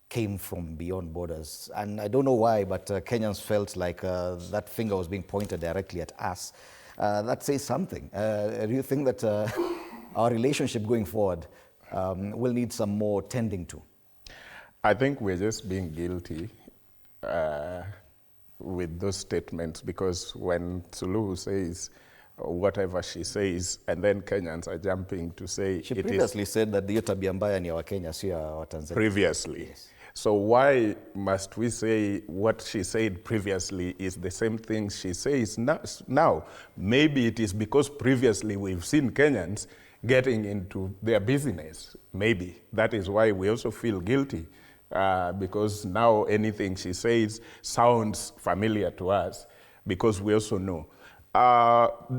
came from beyond borders. And I don't know why, but Kenyans felt like that finger was being pointed directly at us. That says something. Do you think that our relationship going forward will need some more tending to? I think we're just being guilty with those statements, because when Suluhu says whatever she says, and then Kenyans are jumping to say she previously said that the tabia mbaya ni wa Kenya, sio wa Tanzania. Previously. Yes. So why must we say what she said previously is the same thing she says now? Maybe it is because previously we've seen Kenyans getting into their business. Maybe that is why we also feel guilty, because now anything she says sounds familiar to us, because we also know.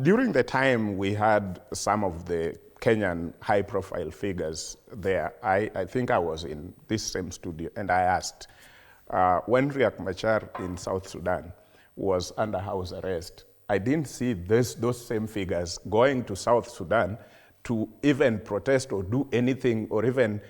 During the time we had some of the Kenyan high-profile figures there, I think I was in this same studio, and I asked, when Riek Machar in South Sudan was under house arrest, I didn't see those same figures going to South Sudan to even protest or do anything or even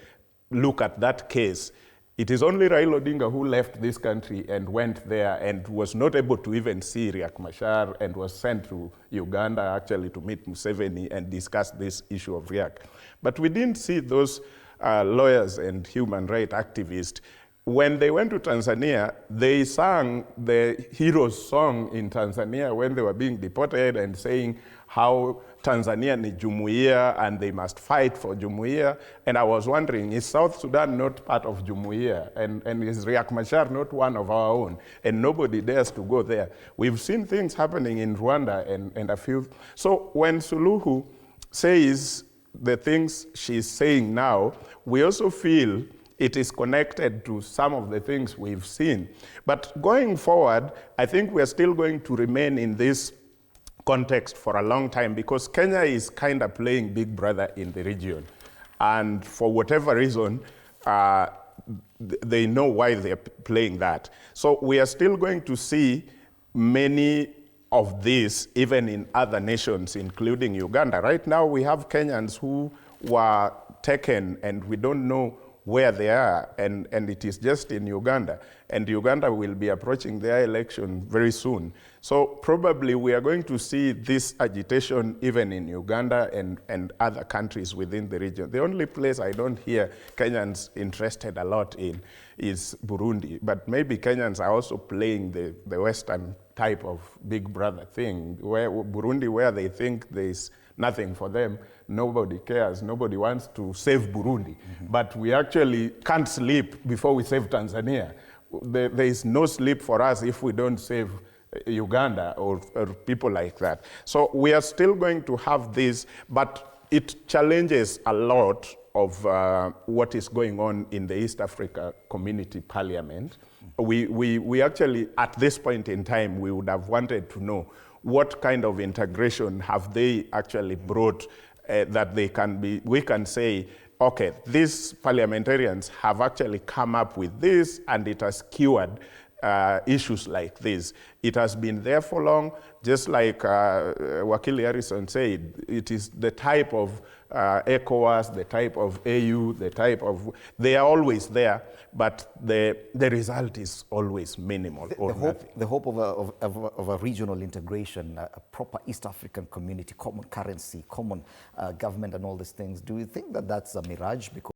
look at that case. It is only Raila Odinga who left this country and went there and was not able to even see Riek Machar, and was sent to Uganda actually to meet Museveni and discuss this issue of Riek. But we didn't see those lawyers and human rights activists. When they went to Tanzania, they sang the hero's song in Tanzania when they were being deported, and saying how Tanzania ni jumuiya and they must fight for jumuiya. And I was wondering, is South Sudan not part of jumuiya? And is Riek Machar not one of our own? And nobody dares to go there. We've seen things happening in Rwanda and a few. So when Suluhu says the things she's saying now, we also feel it is connected to some of the things we've seen. But going forward, I think we're still going to remain in this context for a long time, because Kenya is kind of playing big brother in the region. And for whatever reason, they know why they're playing that. So we are still going to see many of these, even in other nations, including Uganda. Right now, we have Kenyans who were taken, and we don't know where they are, and it is just in Uganda. And Uganda will be approaching their election very soon. So probably we are going to see this agitation even in Uganda and other countries within the region. The only place I don't hear Kenyans interested a lot in is Burundi. But maybe Kenyans are also playing the Western type of big brother thing, where Burundi, where they think there's nothing for them, nobody cares, nobody wants to save Burundi. But we actually can't sleep before we save Tanzania. There is no sleep for us if we don't save Uganda or people like that. So we are still going to have this, but it challenges a lot of what is going on in the East Africa Community Parliament. We actually, at this point in time, we would have wanted to know what kind of integration have they actually brought that they can be, we can say, okay, these parliamentarians have actually come up with this, and it has cured issues like this. It has been there for long, just like Wakili Harrison said, it is the type of ECOWAS, the type of AU, the type of, they are always there, but the result is always minimal or nothing. The hope of a regional integration, a proper East African community, common currency, common government and all these things, do you think that that's a mirage? Because